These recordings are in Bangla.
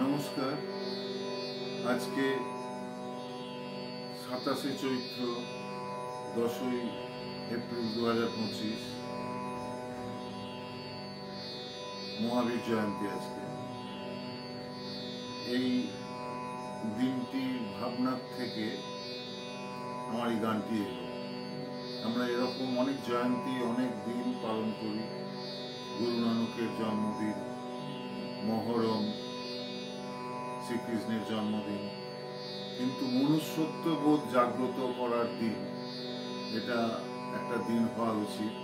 নমস্কার। আজকে 27শে চৈত্র 10ই এপ্রিল 2025 মহাবীর জয়ন্তী। আজকে এই দিনটির ভাবনার থেকে আমার এই গানটি এলো। আমরা এরকম অনেক জয়ন্তী অনেক দিন পালন করি। গুরু নানকের জন্মদিন, মহরম, শ্রীকৃষ্ণের জন্মদিন, কিন্তু মনুষ্যত্ব বোধ জাগ্রত করার দিন, এটা একটা দিন হওয়া উচিত।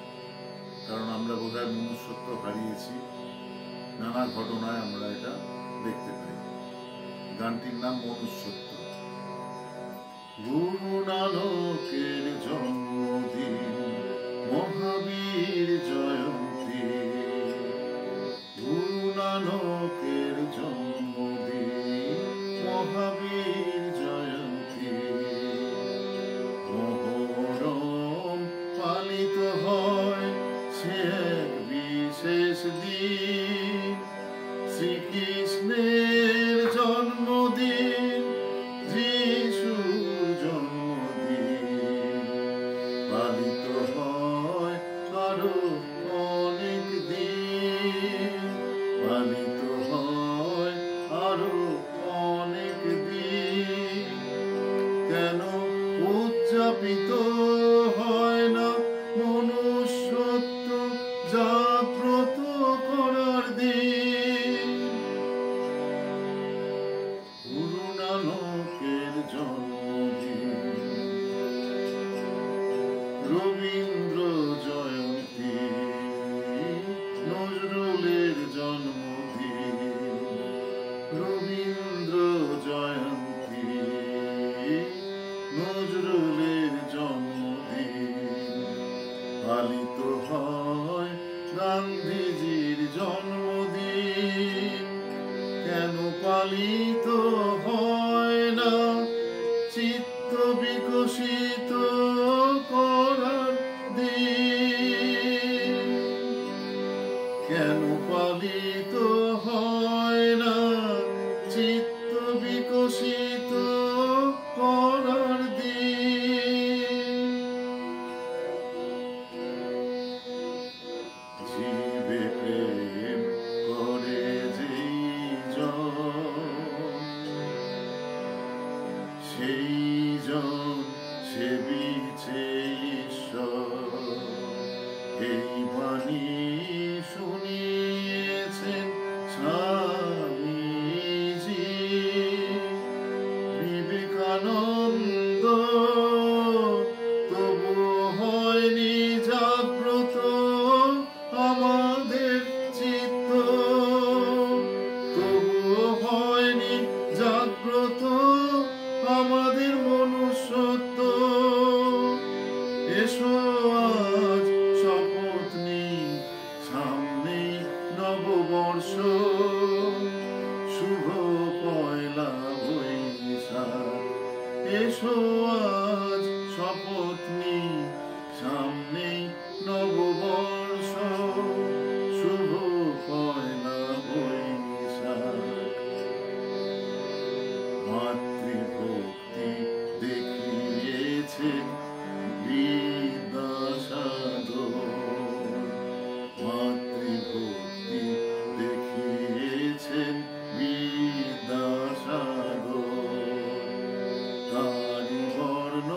কারণ আমরা বোধহয় মনুষ্যত্ব হারিয়েছি, নানা ঘটনায় আমরা এটা দেখতে পাই। গানটির নাম মনুষ্যত্ব। গুরু নানকের জন্মদিন, মহাবীর জয়ন্তী। গুরু নানকের জন্মদিন, মহাবীর জয়ন্তী। মহরম পালিত হয় সে এক বিশেষ দিন। শ্রীকৃষ্ণের জন্মদিন, যিশুর জন্মদিন। পালিত হয় আরো অনেক দিন, পালিত হয় আরো অনেক দিন। কেন উদযাপিত হয় না মনুষ্যত্ব জাগ্রত করার দিন? গুরু নানকের জন্মদিন, রবীন্দ্র জয়ন্তী, নজরুলের জন্মদিন। রবীন্দ্র জয়ন্তী, নজরুলের জন্মদিন। পালিত হয় গান্ধীজির জন্মদিন। কেন পালিত হয় না চিত্ত বিকশিত করার দিন? কেন পালিত হয় না চিত্ত বিকশিত করার দিন? জীবে প্রেম করে যেই জন, সেই জন সেবিছে ঈশ্বর। এই বাণী শুনিয়েছেন স্বামীজি বিবেকানন্দ। তবু হয়নি জাগ্রত আমাদের চিত্ত, তবু হয়নি জাগ্রত আমাদের মনুষ্যত্ব। এসো আজ শপথ নিই, সামনেই নববর্ষ, শুভ পয়লা বৈশাখ। এসো আজ শপথ নিই, সামনেই নববর্ষ, শুভ পয়লা বৈশাখ। মাতৃভক্তি দেখিয়েছেন বিদ্যাসাগর। মাতৃভক্তি দেখিয়েছেন বিদ্যাসাগর। তারি বর্ণ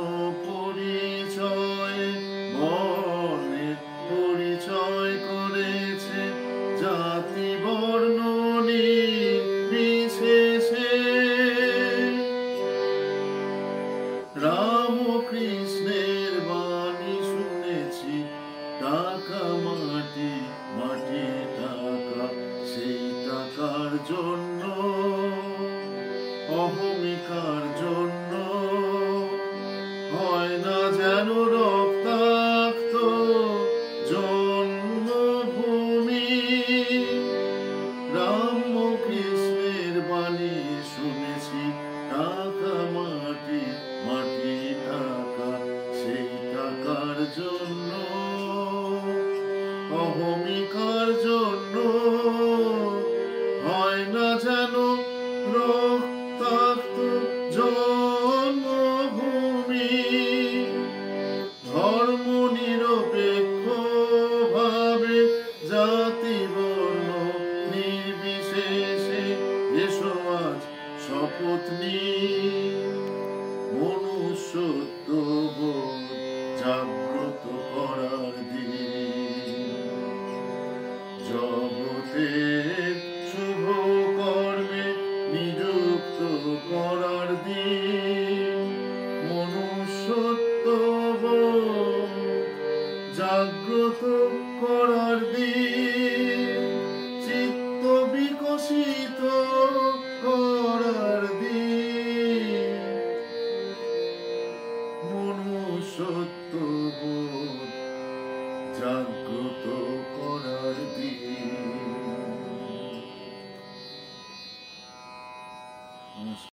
পরিচয়, বর্ণের পরিচয় করেছে জাতি বর্ণ নির্বিশেষে। রামকৃষ্ণের বাণী শুনেছি, টাকা মাটি, মাটি টাকা। সেই টাকার জন্য, অহমিকার জন্য হয় না যেন রক্তাক্ত জন্মভূমি। রামকৃষ্ণের বাণী শুনেছি, টাকা মাটি, মাটি টাকা। সেই টাকার জন্য, অহমিকার জন্য হয় না যেন রক্তাক্ত জন্মভূমি ধর্ম নিরপেক্ষ ভাবে জাতি বর্ণ নির্বিশেষে এসো আজ শপথ নিই মনুষ্যত্ববোধ জাগ্রত করার দিন জগতের শুভ কর্মে নিযুক্ত করার দিন মনুষ্যত্ববোধ জাগ্রত করার দিন চিত্ত বিকশিত করার দিন মনুষ্যত্ববোধ জাগ্রত করার দিন।